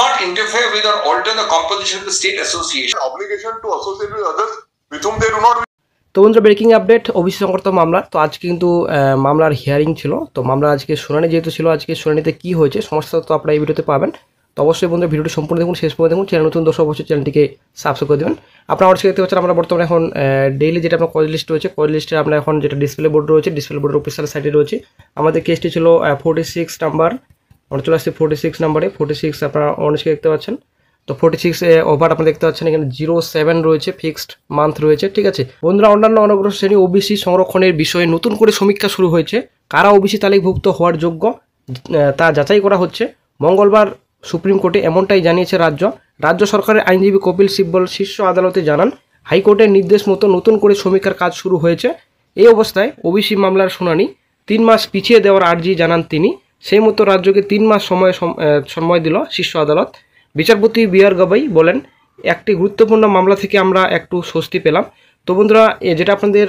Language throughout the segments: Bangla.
not interfere with or alter the composition of the state association. Obligation to associate with others with whom they do not. তো বন্ধুরা, ব্রেকিং আপডেট, ওবিসি সংক্রান্ত মামলা। তো আজকে কিন্তু মামলার হিয়ারিং ছিল। তো মামলা আজকে শুনানি যেহেতু ছিল, আজকে শুনানিতে কী হয়েছে সমস্ত তো আপনারা এই ভিডিওতে পাবেন। তো অবশ্যই বন্ধুরা ভিডিওটি সম্পূর্ণ দেখুন, শেষ পর্যন্ত দেখুন। চ্যানেল নতুন দর্শক অবশ্যই চ্যানেলটিকে সাবস্ক্রাইব করে দেবেন। আপনারা অবশ্যই দেখতে পাচ্ছেন আমরা বর্তমানে এখন ডেইলি যেটা আপনার কলেজ লিস্ট রয়েছে, কলেজ লিস্টে আমরা এখন যেটা ডিসপ্লে বোর্ড রয়েছে, ডিসপ্লে বোর্ডের অফিসিয়াল সাইটে রয়েছে। আমাদের কেসটি ছিল 46 নাম্বার। আমরা চলে আসছি 46 নাম্বারে। 46 আপনারা অনেকে দেখতে পাচ্ছেন। তো 46 ওভার আপনারা দেখতে পাচ্ছেন, এখানে 07 রয়েছে, ফিক্সড মান্থ রয়েছে। ঠিক আছে বন্ধুরা, অন্যান্য অনগ্রসর শ্রেণী ওবিসি সংরক্ষণের বিষয়ে নতুন করে সমীক্ষা শুরু হয়েছে। কারা ওবিসি তালিকাভুক্ত হওয়ার যোগ্য তা যাচাই করা হচ্ছে। মঙ্গলবার সুপ্রিম কোর্টে এমনটাই জানিয়েছে রাজ্য সরকারের আইনজীবী কপিল সিব্বল শীর্ষ আদালতে জানান, হাইকোর্টের নির্দেশ মতো নতুন করে সমীক্ষার কাজ শুরু হয়েছে। এই অবস্থায় ওবিসি মামলার শুনানি 3 মাস পিছিয়ে দেওয়ার আর্জি জানান তিনি। সেই মতো রাজ্যকে 3 মাস সময় দিল শীর্ষ আদালত। বিচারপতি বি.আর. গবাই বলেন, একটি গুরুত্বপূর্ণ মামলা থেকে আমরা একটু স্বস্তি পেলাম। তো বন্ধুরা, যেটা আপনাদের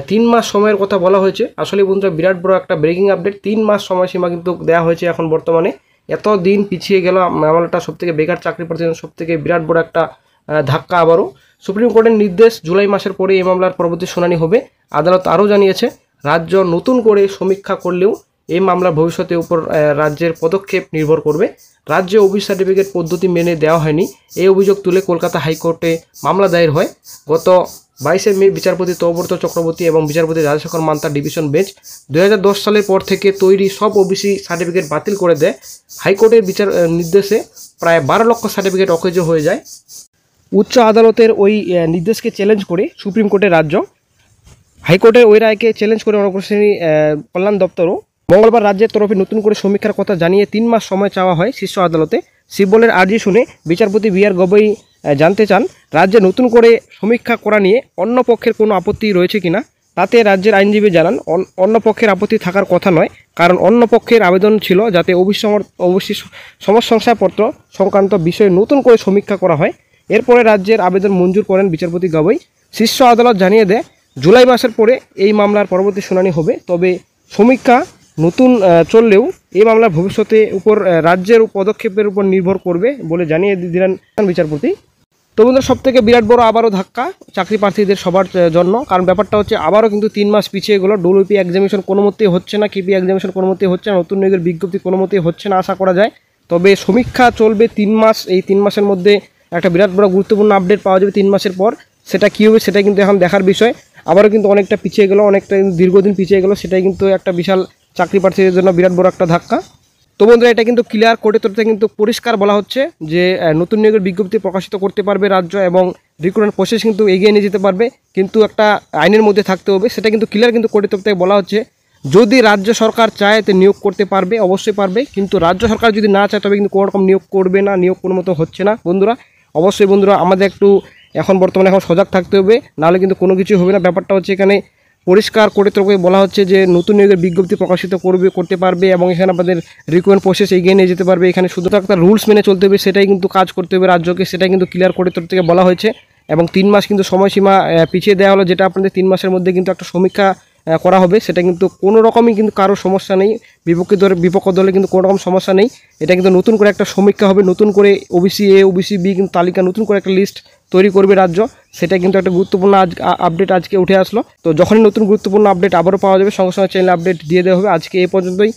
3 মাস সময়ের কথা বলা হয়েছে, আসলে বন্ধুরা বিরাট বড় একটা ব্রেকিং আপডেট। 3 মাস সময়সীমা কিন্তু দেওয়া হয়েছে এখন বর্তমানে। এত দিন পিছিয়ে গেল মামলাটা, সবথেকে বেকার চাকরি প্রার্থীদের সবথেকে বিরাট বড় একটা ধাক্কা। আবারও সুপ্রিম কোর্টের নির্দেশ, জুলাই মাসের পরে এই মামলার পরবর্তী শুনানি হবে। আদালত আরও জানিয়েছে, রাজ্য নতুন করে সমীক্ষা করলেও এই মামলার ভবিষ্যতের উপর রাজ্যের পদক্ষেপ নির্ভর করবে। রাজ্যে ওবিসি সার্টিফিকেট পদ্ধতি মেনে দেওয়া হয়নি, এই অভিযোগ তুলে কলকাতা হাইকোর্টে মামলা দায়ের হয়। গত 22 মে বিচারপতি তপব্রত চক্রবর্তী এবং বিচারপতি রাজশেখর মান্তার ডিভিশন বেঞ্চ 2010 সালের পর থেকে তৈরি সব ওবিসি সার্টিফিকেট বাতিল করে দেয়। হাইকোর্টের বিচার নির্দেশে প্রায় 12 লক্ষ সার্টিফিকেট অকেজ হয়ে যায়। উচ্চ আদালতের ওই নির্দেশকে চ্যালেঞ্জ করে সুপ্রিম কোর্টের রাজ্য হাইকোর্টের ওই রায়কে চ্যালেঞ্জ করে অনগ্রসর শ্রেণী কল্যাণ দপ্তরও মঙ্গলবার রাজ্যের তরফে নতুন করে সমীক্ষার কথা জানিয়ে 3 মাস সময় চাওয়া হয় শীর্ষ আদালতে। সিব্বলের আর্জি শুনে বিচারপতি বি.আর. গবাই জানতে চান, রাজ্যে নতুন করে সমীক্ষা করা নিয়ে অন্য পক্ষের কোনো আপত্তি রয়েছে কিনা। তাতে রাজ্যের আইনজীবী জানান, অন্য পক্ষের আপত্তি থাকার কথা নয়, কারণ অন্য পক্ষের আবেদন ছিল যাতে ওবিসি সমাজ শংসাপত্র সংক্রান্ত বিষয়ে নতুন করে সমীক্ষা করা হয়। এরপরে রাজ্যের আবেদন মঞ্জুর করেন বিচারপতি গবাই। শীর্ষ আদালত জানিয়ে দেয়, জুলাই মাসের পরে এই মামলার পরবর্তী শুনানি হবে। তবে সমীক্ষা নতুন চললেও এই মামলার ভবিষ্যতে উপর রাজ্যের পদক্ষেপের উপর নির্ভর করবে বলে জানিয়ে দিলেন বিচারপতি। তো বন্ধুরা, সবথেকে বিরাট বড় আবারও ধাক্কা চাকরি প্রার্থীদের সবার জন্য, কারণ ব্যাপারটা হচ্ছে আবারও কিন্তু 3 মাস পিছিয়ে গেল। ডব্লিউপি এক্সামিনেশন কোনো মতেই হচ্ছে না, কেপি এক্সামিনেশন কোনো মতেই হচ্ছে না, নতুন নিয়োগের বিজ্ঞপ্তি কোনো মতেই হচ্ছে না আশা করা যায়। তবে সমীক্ষা চলবে 3 মাস। এই 3 মাসের মধ্যে একটা বিরাট বড় গুরুত্বপূর্ণ আপডেট পাওয়া যাবে 3 মাসের পর। সেটা কী হবে সেটা কিন্তু এখন দেখার বিষয়। আবারও কিন্তু অনেকটা পিছিয়ে গেল, অনেকটা দীর্ঘদিন পিছিয়ে গেল, সেটাই কিন্তু একটা বিশাল চাকরি প্রার্থীদের জন্য বিরাট বড় একটা ধাক্কা। তো বন্ধুরা, এটা কিন্তু ক্লিয়ার কোর্টের তরফে কিন্তু পরিষ্কার বলা হচ্ছে যে নতুন নিয়োগের বিজ্ঞপ্তি প্রকাশিত করতে পারবে রাজ্য এবং রিক্রুটমেন্ট প্রসেস কিন্তু এগিয়ে নিয়ে যেতে পারবে, কিন্তু একটা আইনের মধ্যে থাকতে হবে। সেটা কিন্তু ক্লিয়ার কিন্তু কোর্টের তরফ থেকে বলা হচ্ছে। যদি রাজ্য সরকার চায় তো নিয়োগ করতে পারবে, অবশ্যই পারবে, কিন্তু রাজ্য সরকার যদি না চায় তবে কিন্তু কোনো রকম নিয়োগ করবে না, নিয়োগ কোনো মতো হচ্ছে না বন্ধুরা। অবশ্যই বন্ধুরা, আমাদের একটু এখন বর্তমানে সজাগ থাকতে হবে, নাহলে কিন্তু কোনো কিছু হবে না। ব্যাপারটা হচ্ছে এখানে পরিষ্কার কোর্টের তরফে বলা হচ্ছে যে নতুন নিয়োগের বিজ্ঞপ্তি প্রকাশিত করতে পারবে এবং এখানে আমাদের রিক্রুটমেন্ট প্রসেস এগিয়ে নিয়ে যেতে পারবে। এখানে শুধু একটা রুলস মেনে চলতে হবে, সেটাই কিন্তু কাজ করতে হবে রাজ্যকে, সেটাই কিন্তু ক্লিয়ার কোর্টের তরফ থেকে বলা হয়েছে। এবং 3 মাস কিন্তু সময়সীমা পিছিয়ে দেওয়া হলো, যেটা আপনাদের 3 মাসের মধ্যে কিন্তু একটা সমীক্ষা করা হবে। সেটা কিন্তু কোনো রকমই কিন্তু কারো সমস্যা নেই, বিপক্ষ দলে কিন্তু কোনো রকম সমস্যা নেই। এটা কিন্তু নতুন করে একটা সমীক্ষা হবে, নতুন করে ওবিসি এ ওবিসি বি কিন্তু তালিকা নতুন করে একটা লিস্ট তৈরি করবে রাজ্য। সেটা কিন্তু একটা গুরুত্বপূর্ণ আপডেট আজকে উঠে আসলো। তো যখনই নতুন গুরুত্বপূর্ণ আপডেট আবারও পাওয়া যাবে সঙ্গে সঙ্গে চ্যানেলে আপডেট দিয়ে দেওয়া হবে। আজকে এই পর্যন্তই।